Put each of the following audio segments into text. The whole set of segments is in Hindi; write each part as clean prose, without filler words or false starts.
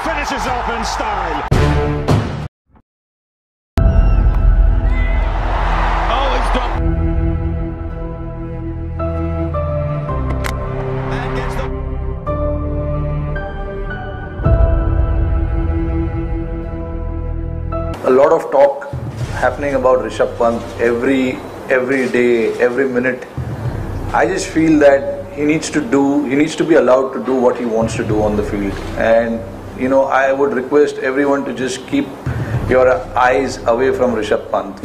finishes off in style. Oh, he's done. And gets the... A lot of talk happening about Rishabh Pant every day, every minute. I just feel that he needs to be allowed to do what he wants to do on the field. And you know, I would request everyone to just keep your eyes away from Rishabh Pant.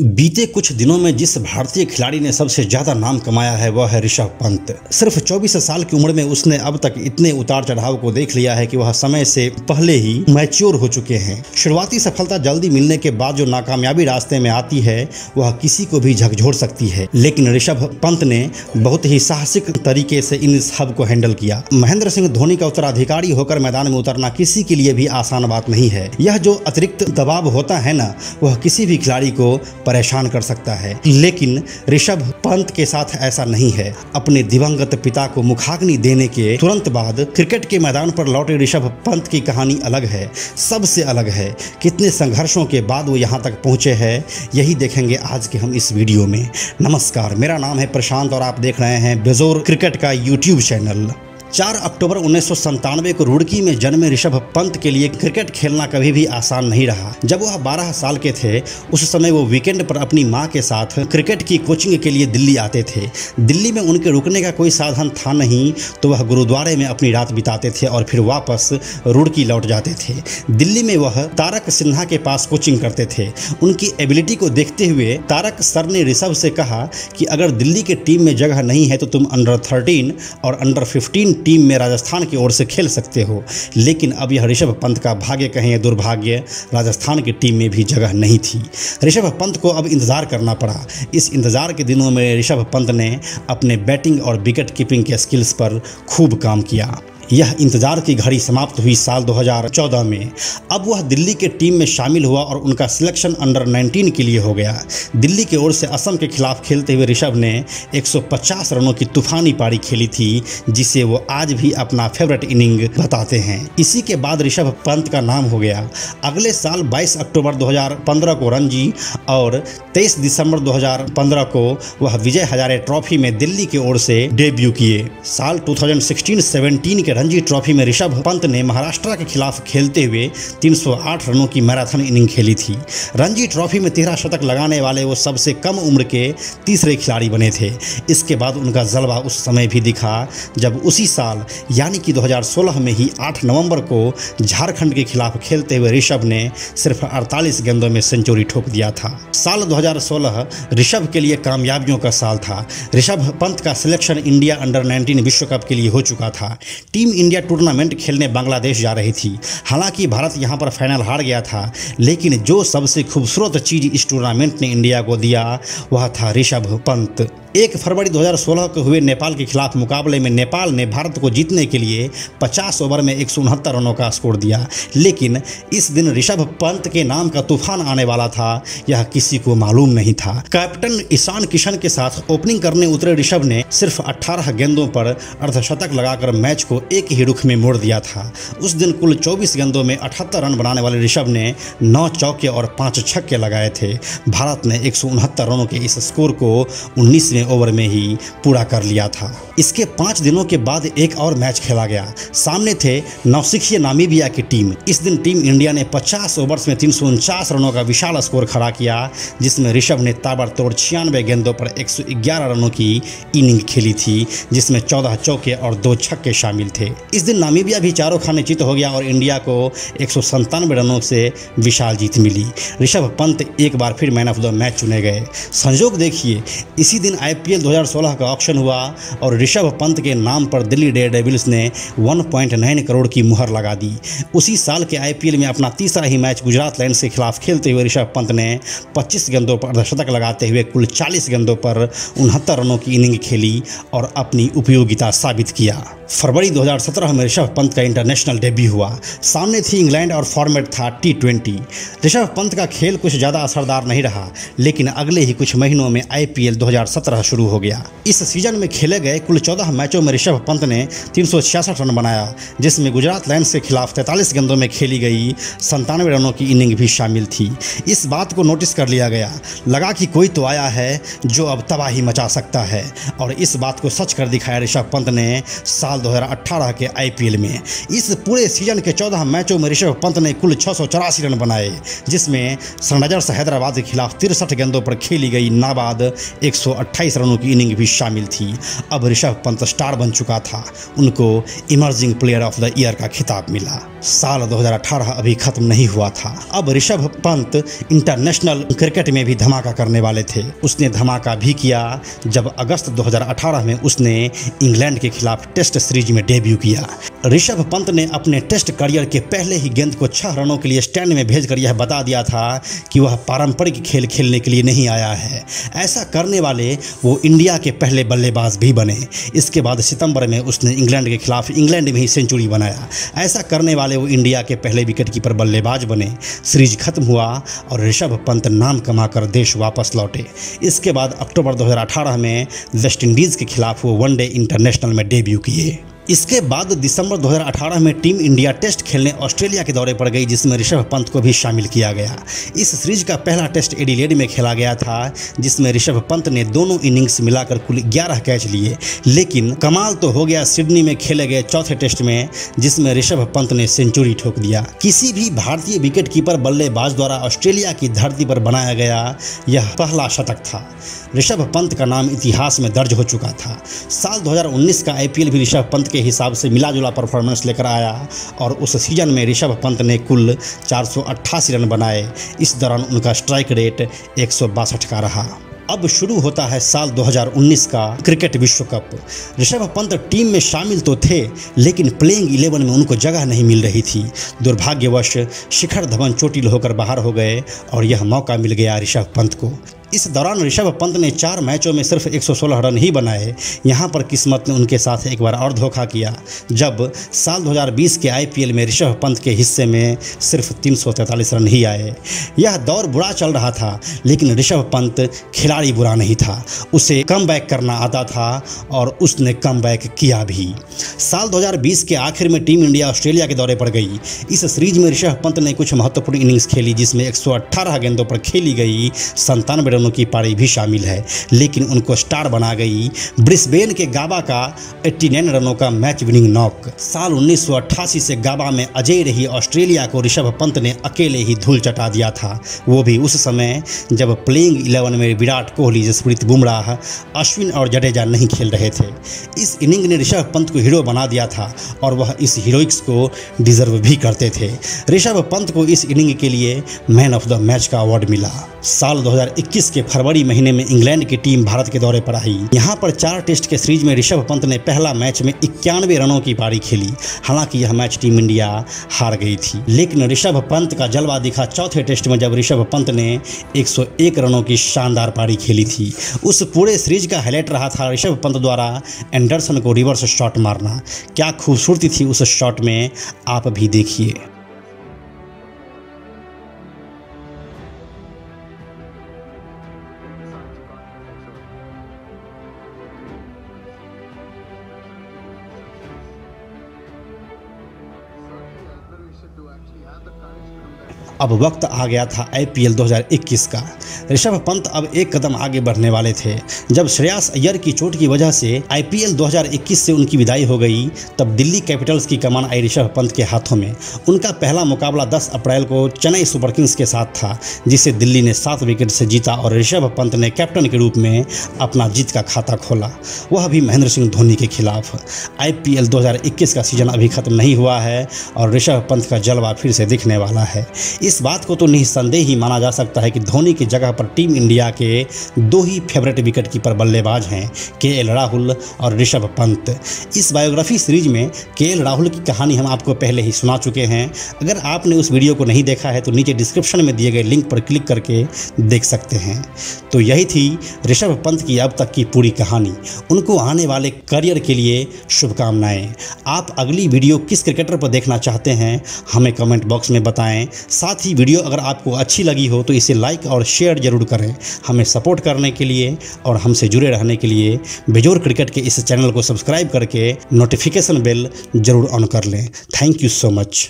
बीते कुछ दिनों में जिस भारतीय खिलाड़ी ने सबसे ज़्यादा नाम कमाया है वह है ऋषभ पंत। सिर्फ 24 साल की उम्र में उसने अब तक इतने उतार चढ़ाव को देख लिया है कि वह समय से पहले ही मैच्योर हो चुके हैं। शुरुआती सफलता जल्दी मिलने के बाद जो नाकामयाबी रास्ते में आती है वह किसी को भी झकझोर सकती है, लेकिन ऋषभ पंत ने बहुत ही साहसिक तरीके से इन सब को हैंडल किया। महेंद्र सिंह धोनी का उत्तराधिकारी होकर मैदान में उतरना किसी के लिए भी आसान बात नहीं है। यह जो अतिरिक्त दबाव होता है ना, वह किसी भी खिलाड़ी को परेशान कर सकता है, लेकिन ऋषभ पंत के साथ ऐसा नहीं है। अपने दिवंगत पिता को मुखाग्नि देने के तुरंत बाद क्रिकेट के मैदान पर लौटे ऋषभ पंत की कहानी अलग है, सबसे अलग है। कितने संघर्षों के बाद वो यहाँ तक पहुँचे हैं, यही देखेंगे आज के हम इस वीडियो में। नमस्कार, मेरा नाम है प्रशांत और आप देख रहे हैं बेजोर क्रिकेट का यूट्यूब चैनल। 4 अक्टूबर 1997 को रुड़की में जन्मे ऋषभ पंत के लिए क्रिकेट खेलना कभी भी आसान नहीं रहा। जब वह 12 साल के थे उस समय वो वीकेंड पर अपनी मां के साथ क्रिकेट की कोचिंग के लिए दिल्ली आते थे। दिल्ली में उनके रुकने का कोई साधन था नहीं, तो वह गुरुद्वारे में अपनी रात बिताते थे और फिर वापस रुड़की लौट जाते थे। दिल्ली में वह तारक सिन्हा के पास कोचिंग करते थे। उनकी एबिलिटी को देखते हुए तारक सर ने ऋषभ से कहा कि अगर दिल्ली के टीम में जगह नहीं है तो तुम अंडर 13 और अंडर 15 टीम में राजस्थान की ओर से खेल सकते हो। लेकिन अब यह ऋषभ पंत का भाग्य कहें या दुर्भाग्य, राजस्थान की टीम में भी जगह नहीं थी। ऋषभ पंत को अब इंतज़ार करना पड़ा। इस इंतज़ार के दिनों में ऋषभ पंत ने अपने बैटिंग और विकेट कीपिंग के स्किल्स पर खूब काम किया। यह इंतजार की घड़ी समाप्त हुई साल 2014 में। अब वह दिल्ली के टीम में शामिल हुआ और उनका सिलेक्शन अंडर 19 के लिए हो गया। दिल्ली की ओर से असम के खिलाफ खेलते हुए ऋषभ ने 150 रनों की तूफानी पारी खेली थी, जिसे वो आज भी अपना फेवरेट इनिंग बताते हैं। इसी के बाद ऋषभ पंत का नाम हो गया। अगले साल 22 अक्टूबर 2015 को रणजी और 23 दिसंबर 2015 को वह विजय हजारे ट्रॉफी में दिल्ली की ओर से डेब्यू किए। साल 2016-17 के रणजी ट्रॉफी में ऋषभ पंत ने महाराष्ट्र के खिलाफ खेलते हुए 308 रनों की मैराथन इनिंग खेली थी। रणजी ट्रॉफी में 13 शतक लगाने वाले वो सबसे कम उम्र के तीसरे खिलाड़ी बने थे। इसके बाद उनका जलवा उस समय भी दिखा जब उसी साल यानी कि 2016 में ही 8 नवंबर को झारखंड के खिलाफ खेलते हुए ऋषभ ने सिर्फ 48 गेंदों में सेंचुरी ठोक दिया था। साल 2016 ऋषभ के लिए कामयाबियों का साल था। ऋषभ पंत का सिलेक्शन इंडिया अंडर 19 विश्व कप के लिए हो चुका था। टीम इंडिया टूर्नामेंट खेलने बांग्लादेश जा रही थी। हालांकि भारत यहां पर फाइनल हार गया था, लेकिन जो सबसे खूबसूरत चीज़ इस टूर्नामेंट ने इंडिया को दिया वह था ऋषभ पंत। 1 फरवरी 2016 को हुए नेपाल के खिलाफ मुकाबले में नेपाल ने भारत को जीतने के लिए 50 ओवर में 169 रनों का स्कोर दिया, लेकिन इस दिन ऋषभ पंत के नाम का तूफान आने वाला था, यह किसी को मालूम नहीं था। कैप्टन ईशान किशन के साथ ओपनिंग करने उतरे ऋषभ ने सिर्फ 18 गेंदों पर अर्धशतक लगाकर मैच को एक ही रुख में मोड़ दिया था। उस दिन कुल 24 गेंदों में 78 रन बनाने वाले ऋषभ ने 9 चौके और 5 छक्के लगाए थे। भारत ने 169 रनों के इस स्कोर को 19वें ओवर में ही पूरा कर लिया था। इसके 5 दिनों के बाद एक और मैच खेला गया। सामने थे नौसिखिया नामीबिया की टीम। इस दिन टीम इंडिया ने 50 ओवर्स में 349 रनों का विशाल स्कोर खड़ा किया, जिसमें ऋषभ ने ताबड़तोड़ 96 गेंदों पर 111 रनों की इनिंग खेली थी, जिसमें 14 चौके और 2 छक्के शामिल थे। इस दिन नामीबिया भी चारों खाने चित हो गया और इंडिया को 197 रनों से विशाल जीत मिली। ऋषभ पंत एक बार फिर मैन ऑफ द मैच चुने गए। संयोग देखिए, इसी दिन IPL 2016 का ऑक्शन हुआ और ऋषभ पंत के नाम पर दिल्ली डेयरडेविल्स ने 1.9 करोड़ की मुहर लगा दी। उसी साल के IPL में अपना तीसरा ही मैच गुजरात लायंस के खिलाफ खेलते हुए ऋषभ पंत ने 25 गेंदों पर अर्धशतक लगाते हुए कुल 40 गेंदों पर 69 रनों की इनिंग खेली और अपनी उपयोगिता साबित किया। फरवरी 2017 में ऋषभ पंत का इंटरनेशनल डेब्यू हुआ। सामने थी इंग्लैंड और फॉर्मेट था T20। ऋषभ पंत का खेल कुछ ज़्यादा असरदार नहीं रहा, लेकिन अगले ही कुछ महीनों में IPL 2017 शुरू हो गया। इस सीजन में खेले गए कुल 14 मैचों में ऋषभ पंत ने 366 रन बनाया, जिसमें गुजरात लायंस के खिलाफ 43 गेंदों में खेली गई 97 रनों की इनिंग भी शामिल थी। इस बात को नोटिस कर लिया गया, लगा कि कोई तो आया है जो अब तबाही मचा सकता है, और इस बात को सच कर दिखाया ऋषभ पंत ने साल 2018 के IPL में। इस पूरे सीजन के 14 मैचों में ऋषभ पंत ने कुल 684 रन बनाए, जिसमें सनराइजर्स हैदराबाद के खिलाफ 63 गेंदों पर खेली गई नाबाद 128 रनों की इनिंग भी शामिल थी। अब ऋषभ पंत स्टार बन चुका था, उनको emerging player of the year का खिताब मिला। साल 2018 अभी खत्म नहीं हुआ था, अब ऋषभ पंत इंटरनेशनल क्रिकेट में भी धमाका करने वाले थे। उसने धमाका भी किया जब अगस्त 2018 में उसने इंग्लैंड के खिलाफ टेस्ट सीरीज में डेब्यू किया। ऋषभ पंत ने अपने टेस्ट करियर के पहले ही गेंद को 6 रनों के लिए स्टैंड में भेजकर यह बता दिया था कि वह पारंपरिक खेल खेलने के लिए नहीं आया है। ऐसा करने वाले वो इंडिया के पहले बल्लेबाज भी बने। इसके बाद सितंबर में उसने इंग्लैंड के खिलाफ इंग्लैंड में ही सेंचुरी बनाया। ऐसा करने वाले वो इंडिया के पहले विकेटकीपर बल्लेबाज बने। सीरीज खत्म हुआ और ऋषभ पंत नाम कमाकर देश वापस लौटे। इसके बाद अक्टूबर 2018 में वेस्ट इंडीज़ के खिलाफ वो वनडे इंटरनेशनल में डेब्यू किए। इसके बाद दिसंबर 2018 में टीम इंडिया टेस्ट खेलने ऑस्ट्रेलिया के दौरे पर गई, जिसमें ऋषभ पंत को भी शामिल किया गया। इस सीरीज का पहला टेस्ट एडिलेड में खेला गया था, जिसमें ऋषभ पंत ने दोनों इनिंग्स मिलाकर कुल 11 कैच लिए। लेकिन कमाल तो हो गया सिडनी में खेले गए चौथे टेस्ट में, जिसमें ऋषभ पंत ने सेंचुरी ठोक दिया। किसी भी भारतीय विकेटकीपर बल्लेबाज द्वारा ऑस्ट्रेलिया की धरती पर बनाया गया यह पहला शतक था। ऋषभ पंत का नाम इतिहास में दर्ज हो चुका था। साल 2019 का IPL भी ऋषभ पंत के हिसाब से मिलाजुला परफॉर्मेंस लेकर आया और उस सीजन में ऋषभ पंत ने कुल 488 रन बनाए। इस दौरान उनका स्ट्राइक रेट 162 का रहा। अब शुरू होता है साल 2019 का क्रिकेट विश्व कप। ऋषभ पंत टीम में शामिल तो थे, लेकिन प्लेइंग 11 में उनको जगह नहीं मिल रही थी। दुर्भाग्यवश शिखर धवन चोटिल होकर बाहर हो गए और यह मौका मिल गया ऋषभ पंत को। इस दौरान ऋषभ पंत ने 4 मैचों में सिर्फ 116 रन ही बनाए। यहाँ पर किस्मत ने उनके साथ एक बार और धोखा किया, जब साल 2020 के IPL में ऋषभ पंत के हिस्से में सिर्फ 343 रन ही आए। यह दौर बुरा चल रहा था, लेकिन ऋषभ पंत खिलाड़ी बुरा नहीं था। उसे कमबैक करना आता था और उसने कमबैक किया भी। साल 2020 के आखिर में टीम इंडिया ऑस्ट्रेलिया के दौरे पर गई। इस सीरीज में ऋषभ पंत ने कुछ महत्वपूर्ण इनिंग्स खेली, जिसमें 118 गेंदों पर खेली गई 97 रनों की पारी भी शामिल है। लेकिन उनको स्टार बना गई ब्रिस्बेन के गाबा का 89 रनों का मैच विनिंग नॉक। साल 1988 से गाबा में अजेय रही ऑस्ट्रेलिया को ऋषभ पंत ने अकेले ही धूल चटा दिया था, वो भी उस समय जब प्लेइंग 11 में विराट कोहली, जसप्रीत बुमराह, अश्विन और जडेजा नहीं खेल रहे थे। इस इनिंग ने ऋषभ पंत को हीरो बना दिया था और वह इस हीरोइक्स को डिजर्व भी करते थे। ऋषभ पंत को इस इनिंग के लिए मैन ऑफ द मैच का अवार्ड मिला। साल 2021 के फरवरी महीने में इंग्लैंड की टीम भारत के दौरे पर आई। यहाँ पर 4 टेस्ट के सीरीज में ऋषभ पंत ने पहला मैच में 91 रनों की पारी खेली। हालांकि यह मैच टीम इंडिया हार गई थी, लेकिन ऋषभ पंत का जलवा दिखा चौथे टेस्ट में, जब ऋषभ पंत ने 101 रनों की शानदार पारी खेली थी। उस पूरे सीरीज का हाईलाइट रहा था ऋषभ पंत द्वारा एंडरसन को रिवर्स शॉट मारना। क्या खूबसूरती थी उस शॉट में, आप भी देखिए। अब वक्त आ गया था IPL 2021 का। ऋषभ पंत अब एक कदम आगे बढ़ने वाले थे। जब श्रेयस अय्यर की चोट की वजह से IPL 2021 से उनकी विदाई हो गई, तब दिल्ली कैपिटल्स की कमान आई ऋषभ पंत के हाथों में। उनका पहला मुकाबला 10 अप्रैल को चेन्नई सुपर किंग्स के साथ था, जिसे दिल्ली ने 7 विकेट से जीता और ऋषभ पंत ने कैप्टन के रूप में अपना जीत का खाता खोला, वह भी महेंद्र सिंह धोनी के खिलाफ। IPL 2021 का सीजन अभी खत्म नहीं हुआ है और ऋषभ पंत का जलवा फिर से दिखने वाला है। इस बात को तो निस्संदेह ही माना जा सकता है कि धोनी की जगह पर टीम इंडिया के 2 ही फेवरेट विकेटकीपर बल्लेबाज हैं, KL राहुल और ऋषभ पंत। इस बायोग्राफी सीरीज में KL राहुल की कहानी हम आपको पहले ही सुना चुके हैं। अगर आपने उस वीडियो को नहीं देखा है तो नीचे डिस्क्रिप्शन में दिए गए लिंक पर क्लिक करके देख सकते हैं। तो यही थी ऋषभ पंत की अब तक की पूरी कहानी। उनको आने वाले करियर के लिए शुभकामनाएं। आप अगली वीडियो किस क्रिकेटर पर देखना चाहते हैं हमें कमेंट बॉक्स में बताएं। साथ साथ ही वीडियो अगर आपको अच्छी लगी हो तो इसे लाइक और शेयर जरूर करें। हमें सपोर्ट करने के लिए और हमसे जुड़े रहने के लिए बेजोर क्रिकेट के इस चैनल को सब्सक्राइब करके नोटिफिकेशन बेल जरूर ऑन कर लें। Thank you so much.